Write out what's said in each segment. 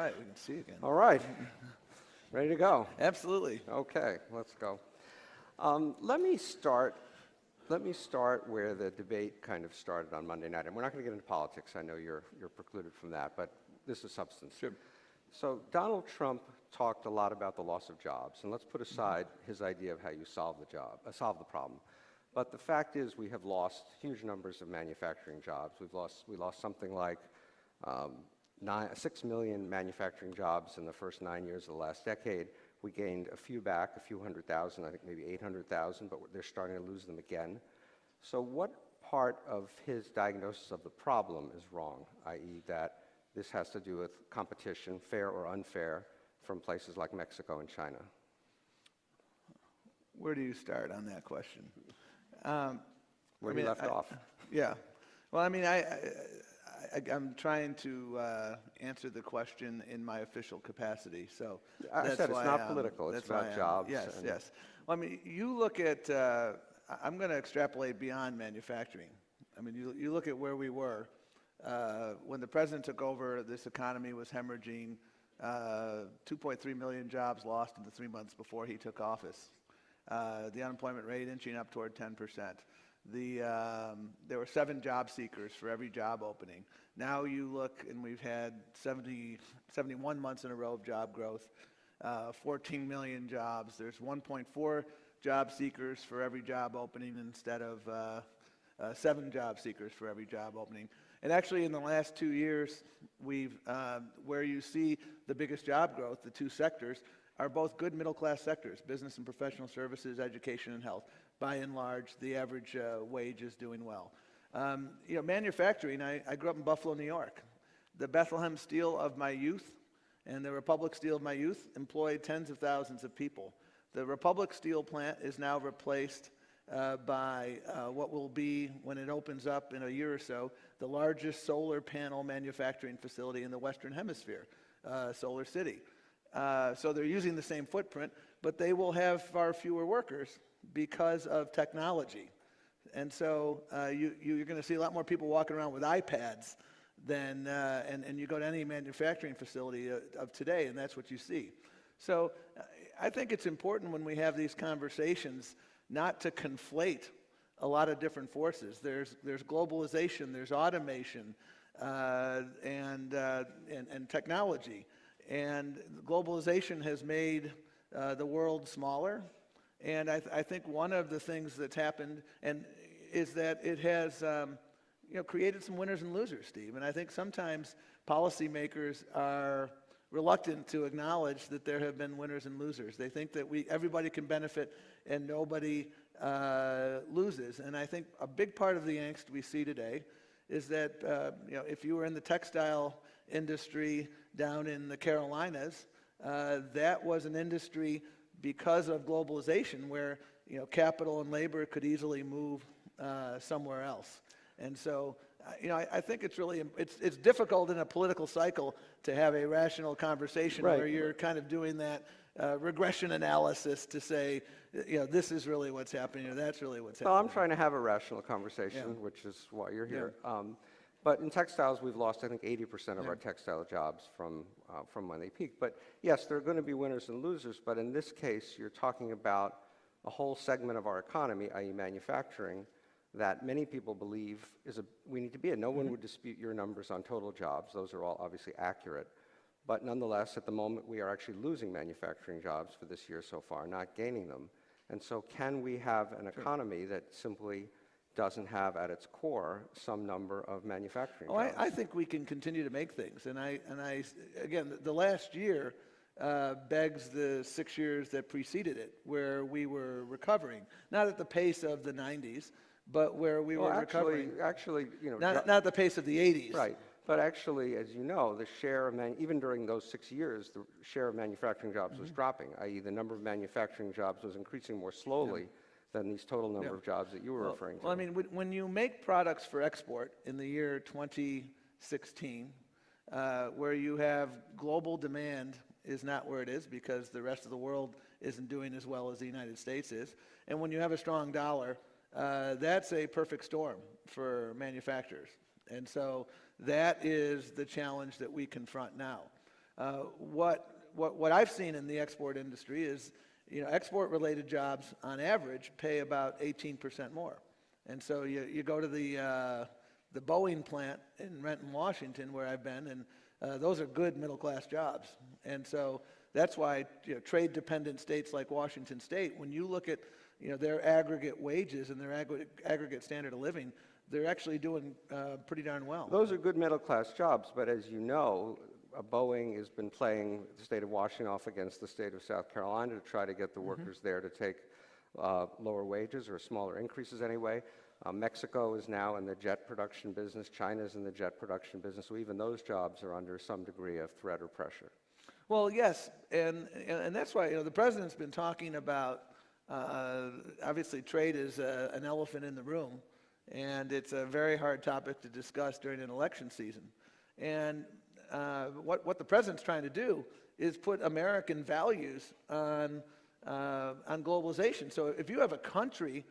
right, we can see you again. All right. Ready to go? Absolutely. Okay, let's go. Let me start where the debate kind of started on Monday night. And we're not going to get into politics. I know you're precluded from that, but this is substance. Sure. So Donald Trump talked a lot about the loss of jobs, and let's put aside his idea of how you solve the problem. But the fact is, we have lost huge numbers of manufacturing jobs. We lost something like 6 million manufacturing jobs in the first 9 years of the last decade. We gained a few back, a few 100,000, I think maybe 800,000, but they're starting to lose them again. So what part of his diagnosis of the problem is wrong, i.e. that this has to do with competition, fair or unfair, from places like Mexico and China? Where do you start on that question? Where you left off. Yeah. Well, I mean, I'm trying to answer the question in my official capacity, so I said it's not political, it's about jobs. Yes, yes. Well, I mean, you look at, I'm going to extrapolate beyond manufacturing. I mean, you look at where we were. When the president took over, this economy was hemorrhaging, 2.3 million jobs lost in the 3 months before he took office. The unemployment rate inching up toward 10%. There were 7 job seekers for every job opening. Now you look, and we've had 71 months in a row of job growth, 14 million jobs. There's 1.4 job seekers for every job opening instead of 7 job seekers for every job opening. And actually, in the last 2 years, where you see the biggest job growth, the 2 sectors, are both good middle-class sectors, business and professional services, education and health. By and large, the average wage is doing well. Manufacturing, I grew up in Buffalo, New York. The Bethlehem Steel of my youth and the Republic Steel of my youth employed tens of thousands of people. The Republic Steel plant is now replaced by what will be, when it opens up in a year or so, the largest solar panel manufacturing facility in the Western Hemisphere, Solar City. So they're using the same footprint, but they will have far fewer workers because of technology. And so you're going to see a lot more people walking around with iPads than, and you go to any manufacturing facility of today, and that's what you see. So I think it's important when we have these conversations not to conflate a lot of different forces. There's globalization, there's automation, and technology. And globalization has made the world smaller. And I think one of the things that's happened is that it has created some winners and losers, Steve. And I think sometimes policymakers are reluctant to acknowledge that there have been winners and losers. They think that everybody can benefit and nobody loses. And I think a big part of the angst we see today is that if you were in the textile industry down in the Carolinas, that was an industry because of globalization where capital and labor could easily move somewhere else. And so I think it's really it's difficult in a political cycle to have a rational conversation where you're kind of doing that regression analysis to say this is really what's happening or that's really what's happening. Well, I'm trying to have a rational conversation, which is why you're here. Yeah. But in textiles, we've lost, I think, 80% of our textile jobs from when they peaked. But yes, there are going to be winners and losers. But in this case, you're talking about a whole segment of our economy, i.e. manufacturing, that many people believe we need to be in. No one would dispute your numbers on total jobs. Those are all obviously accurate. But nonetheless, at the moment, we are actually losing manufacturing jobs for this year so far, not gaining them. And so can we have an economy that simply doesn't have at its core some number of manufacturing jobs? I think we can continue to make things. And again, the last year begs the 6 years that preceded it, where we were recovering. Not at the pace of the 90s, but where we were recovering. Actually, not at the pace of the 80s. Right. But actually, as you know, the share of even during those 6 years, the share of manufacturing jobs was dropping, i.e. the number of manufacturing jobs was increasing more slowly than these total number of jobs that you were referring to. Well, I mean, when you make products for export in the year 2016, where you have global demand is not where it is because the rest of the world isn't doing as well as the United States is, and when you have a strong dollar, that's a perfect storm for manufacturers. And so that is the challenge that we confront now. What I've seen in the export industry is, export-related jobs on average pay about 18% more. And so you go to the Boeing plant in Renton, Washington, where I've been, and those are good middle-class jobs. And so that's why trade-dependent states like Washington State, when you look at their aggregate wages and their aggregate standard of living, they're actually doing pretty darn well. Those are good middle-class jobs, but as you know, Boeing has been playing the state of Washington off against the state of South Carolina to try to get the workers there to take lower wages or smaller increases anyway. Mexico is now in the jet production business. China's in the jet production business. So even those jobs are under some degree of threat or pressure. Well, yes, and that's why the president's been talking about, obviously trade is an elephant in the room, and it's a very hard topic to discuss during an election season. And what the president's trying to do is put American values on globalization. So if you have a country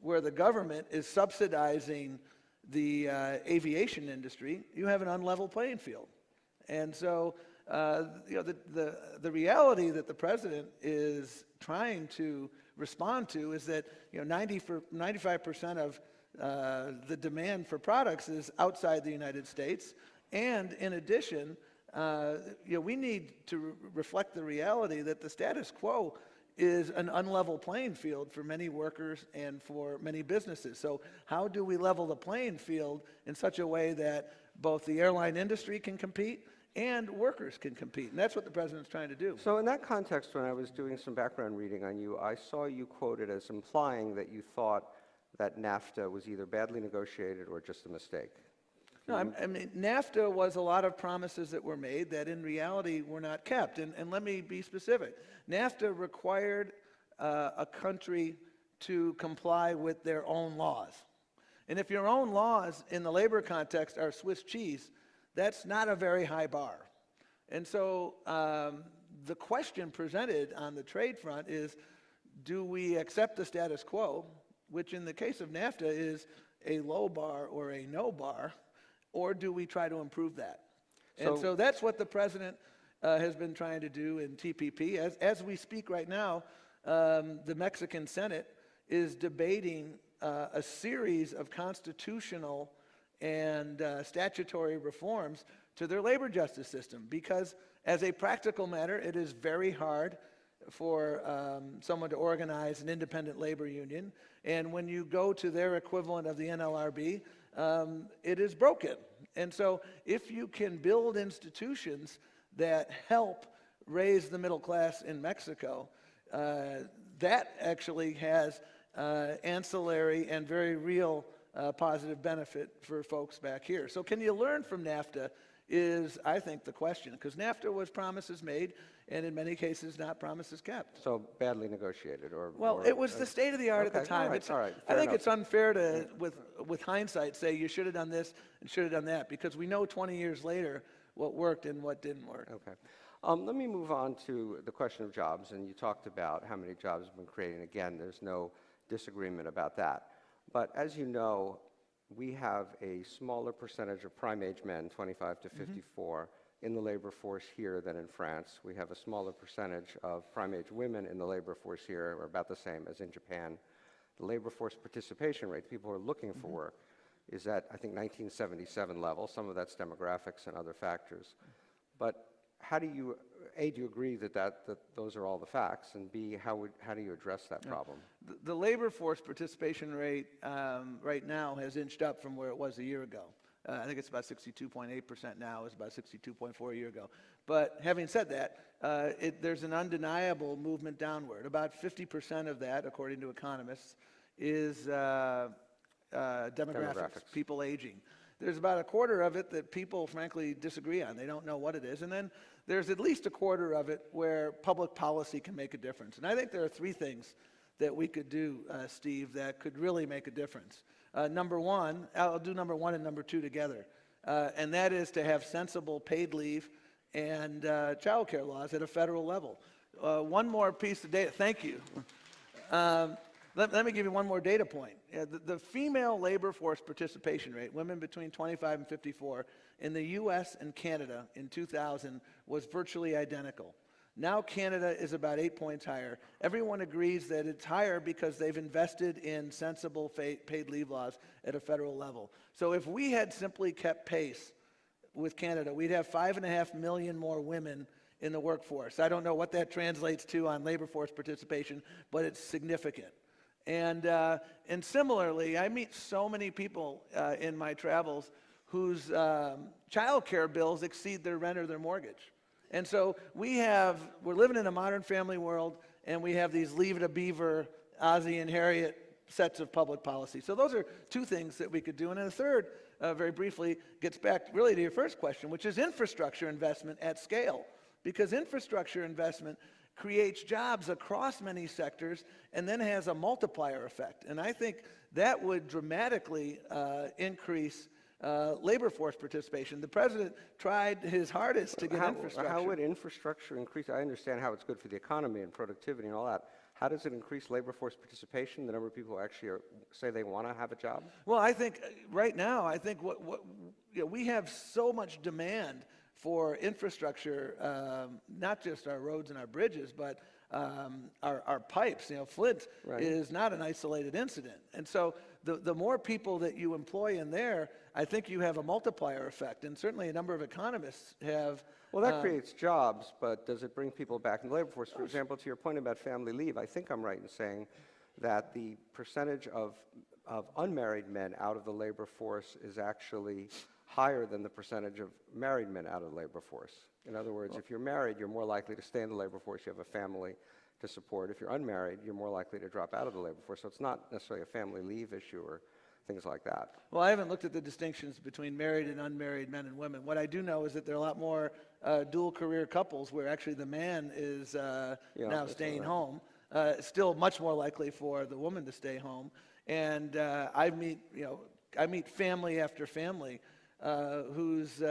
where the government is subsidizing the aviation industry, you have an unlevel playing field. And so the reality that the president is trying to respond to is that 95% of the demand for products is outside the United States, and in addition, we need to reflect the reality that the status quo is an unlevel playing field for many workers and for many businesses. So how do we level the playing field in such a way that both the airline industry can compete and workers can compete? And that's what the president's trying to do. So in that context, when I was doing some background reading on you, I saw you quoted as implying that you thought that NAFTA was either badly negotiated or just a mistake. No, I mean, NAFTA was a lot of promises that were made that in reality were not kept. And let me be specific. NAFTA required a country to comply with their own laws. And if your own laws in the labor context are Swiss cheese, that's not a very high bar. And so the question presented on the trade front is, do we accept the status quo, which in the case of NAFTA is a low bar or a no bar, or do we try to improve that? And so that's what the president has been trying to do in TPP. As we speak right now, the Mexican Senate is debating a series of constitutional and statutory reforms to their labor justice system, because as a practical matter, it is very hard for someone to organize an independent labor union. And when you go to their equivalent of the NLRB, it is broken. And so if you can build institutions that help raise the middle class in Mexico, that actually has ancillary and very real positive benefit for folks back here. So can you learn from NAFTA is, I think, the question, because NAFTA was promises made and in many cases not promises kept. So badly negotiated, or it was the state of the art at the time. All right, I think it's unfair to, with hindsight, say you should have done this and should have done that, because we know 20 years later what worked and what didn't work. Okay. Let me move on to the question of jobs, and you talked about how many jobs have been created. Again, there's no disagreement about that. But as you know, we have a smaller percentage of prime-age men, 25 to 54, in the labor force here than in France. We have a smaller percentage of prime-age women in the labor force here, or about the same as in Japan. The labor force participation rate, people who are looking for work, is at, I think, 1977 level. Some of that's demographics and other factors. But how do you, A, do you agree that those are all the facts, and B, how do you address that problem? The labor force participation rate right now has inched up from where it was a year ago. I think it's about 62.8% now. It was about 62.4 a year ago. But having said that, there's an undeniable movement downward. About 50% of that, according to economists, is demographics, people aging. There's about a quarter of it that people, frankly, disagree on. They don't know what it is. And then there's at least a quarter of it where public policy can make a difference. And I think there are three things that we could do, Steve, that could really make a difference. Number one, I'll do number one and number two together, and that is to have sensible paid leave and child care laws at a federal level. One more piece of data. Thank you. Let me give you one more data point. The female labor force participation rate, women between 25 and 54, in the U.S. and Canada in 2000 was virtually identical. Now Canada is about 8 points higher. Everyone agrees that it's higher because they've invested in sensible paid leave laws at a federal level. So if we had simply kept pace with Canada, we'd have 5.5 million more women in the workforce. I don't know what that translates to on labor force participation, but it's significant. And similarly, I meet so many people in my travels whose child care bills exceed their rent or their mortgage. And so we're living in a modern family world, and we have these Leave It a Beaver, Ozzie and Harriet sets of public policy. So those are two things that we could do. And then the third, very briefly, gets back really to your first question, which is infrastructure investment at scale. Because infrastructure investment creates jobs across many sectors and then has a multiplier effect. And I think that would dramatically increase labor force participation. The president tried his hardest to get infrastructure. How would infrastructure increase? I understand how it's good for the economy and productivity and all that. How does it increase labor force participation, the number of people who actually say they want to have a job? Well, I think right now, I think we have so much demand for infrastructure, not just our roads and our bridges, but our pipes. Flint is not an isolated incident. And so the more people that you employ in there, I think you have a multiplier effect. And certainly a number of economists have. Well, that creates jobs, but does it bring people back in the labor force? For example, to your point about family leave, I think I'm right in saying that the percentage of unmarried men out of the labor force is actually higher than the percentage of married men out of the labor force. In other words, if you're married, you're more likely to stay in the labor force. You have a family to support. If you're unmarried, you're more likely to drop out of the labor force. So it's not necessarily a family leave issue or things like that. Well, I haven't looked at the distinctions between married and unmarried men and women. What I do know is that there are a lot more dual career couples where actually the man is now staying home. Still much more likely for the woman to stay home. And I meet family after family whose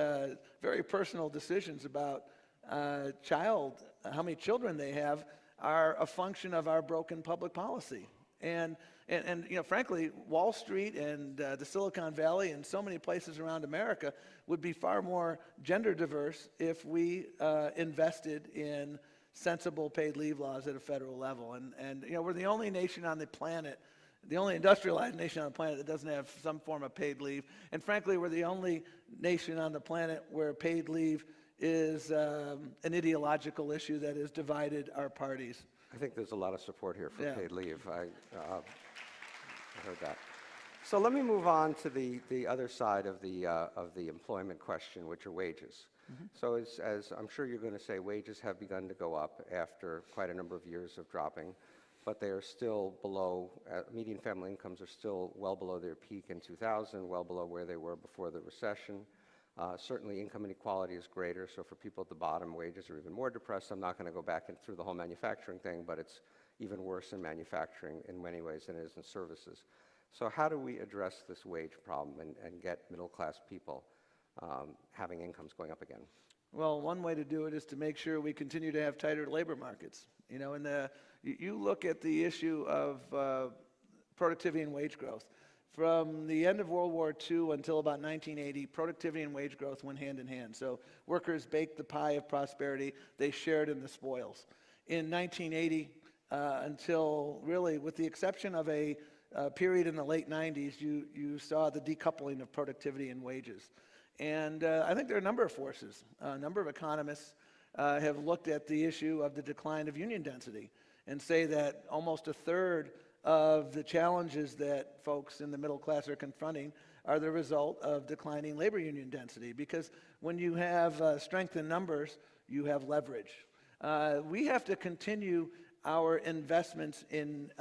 very personal decisions about how many children they have are a function of our broken public policy. And frankly, Wall Street and the Silicon Valley and so many places around America would be far more gender diverse if we invested in sensible paid leave laws at a federal level. And we're the only nation on the planet, the only industrialized nation on the planet that doesn't have some form of paid leave. And frankly, we're the only nation on the planet where paid leave is an ideological issue that has divided our parties. I think there's a lot of support here for paid leave. I heard that. So let me move on to the other side of the employment question, which are wages. Mm-hmm. So as I'm sure you're going to say, wages have begun to go up after quite a number of years of dropping, but they are still below, median family incomes are still well below their peak in 2000, well below where they were before the recession. Certainly income inequality is greater, so for people at the bottom, wages are even more depressed. I'm not going to go back through the whole manufacturing thing, but it's even worse in manufacturing in many ways than it is in services. So how do we address this wage problem and get middle-class people having incomes going up again? Well, one way to do it is to make sure we continue to have tighter labor markets. You look at the issue of productivity and wage growth. From the end of World War II until about 1980, productivity and wage growth went hand in hand. So workers baked the pie of prosperity. They shared in the spoils. In 1980, until really, with the exception of a period in the late 90s, you saw the decoupling of productivity and wages. And I think there are a number of forces. A number of economists have looked at the issue of the decline of union density and say that almost a third of the challenges that folks in the middle class are confronting are the result of declining labor union density. Because when you have strength in numbers, you have leverage. We have to continue our investments in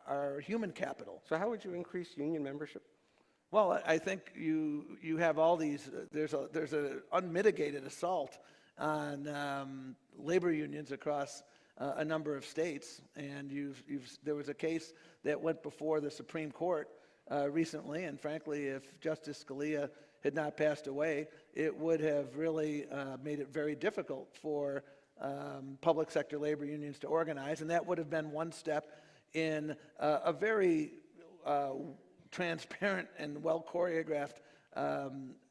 our human capital. So how would you increase union membership? Well, I think you have all these. There's an unmitigated assault on labor unions across a number of states, and there was a case that went before the Supreme Court recently, and frankly, if Justice Scalia had not passed away, it would have really made it very difficult for public sector labor unions to organize, and that would have been one step in a very transparent and well choreographed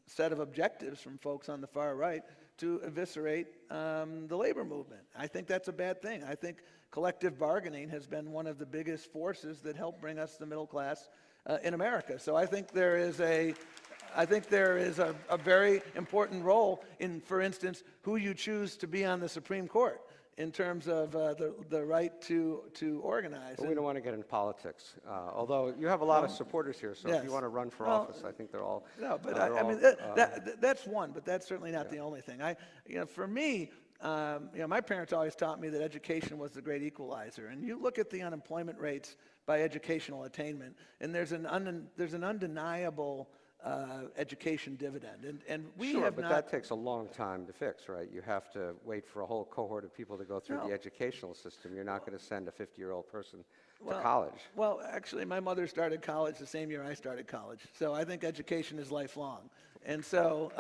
set of objectives from folks on the far right to eviscerate the labor movement. I think that's a bad thing. I think collective bargaining has been one of the biggest forces that help bring us the middle class in America. So I think there is a very important role in, for instance, who you choose to be on the Supreme Court in terms of the right to organize. But we don't want to get into politics, although you have a lot of supporters here, so if yes. you want to run for Well, office, I think they're all... No, but they're I all, mean, that's one, but that's certainly not the only thing. For me, my parents always taught me that education was the great equalizer. And you look at the unemployment rates by educational attainment, and there's an undeniable education dividend. And we sure, have but not... that takes a long time to fix, right? You have to wait for a whole cohort of people to go through the educational system. You're not going to send a 50-year-old person to college. Well, actually, my mother started college the same year I started college. So I think education is lifelong. And so...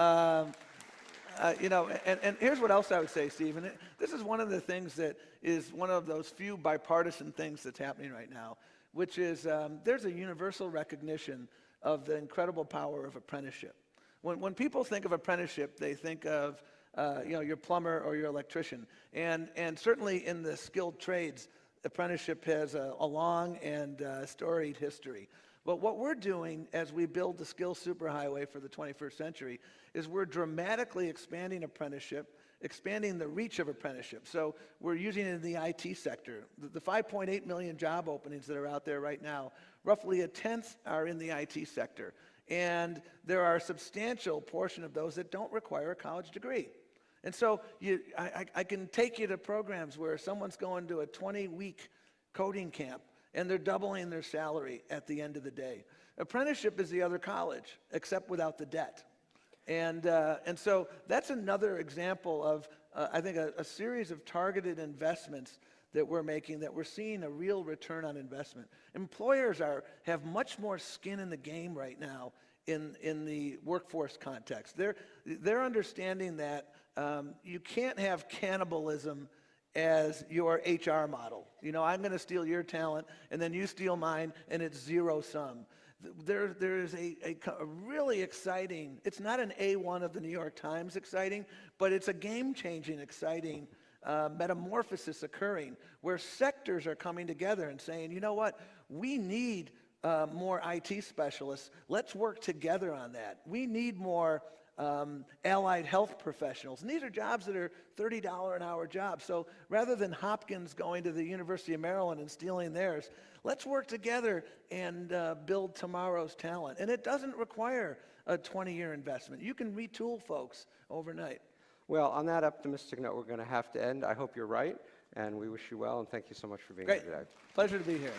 and here's what else I would say, Steve, and this is one of the things that is one of those few bipartisan things that's happening right now, which is there's a universal recognition of the incredible power of apprenticeship. When people think of apprenticeship, they think of your plumber or your electrician, and certainly in the skilled trades, apprenticeship has a long and storied history. But what we're doing as we build the skills superhighway for the 21st century is we're dramatically expanding apprenticeship, expanding the reach of apprenticeship. So we're using it in the IT sector. The 5.8 million job openings that are out there right now, roughly a tenth are in the IT sector. And there are a substantial portion of those that don't require a college degree. And so I can take you to programs where someone's going to a 20-week coding camp and they're doubling their salary at the end of the day. Apprenticeship is the other college, except without the debt. And so that's another example of, I think, a series of targeted investments that we're making, that we're seeing a real return on investment. Employers have much more skin in the game right now in the workforce context. They're understanding that you can't have cannibalism as your HR model. I'm going to steal your talent, and then you steal mine, and it's zero sum. There is a really exciting, it's not an A1 of the New York Times exciting, but it's a game-changing, exciting metamorphosis occurring where sectors are coming together and saying, you know what, we need more IT specialists. Let's work together on that. We need more allied health professionals. And these are jobs that are $30 an hour jobs. So rather than Hopkins going to the University of Maryland and stealing theirs, let's work together and build tomorrow's talent. And it doesn't require a 20-year investment. You can retool folks overnight. Well, on that optimistic note, we're going to have to end. I hope you're right, and we wish you well, and thank you so much for being Great. here today. Pleasure to be here.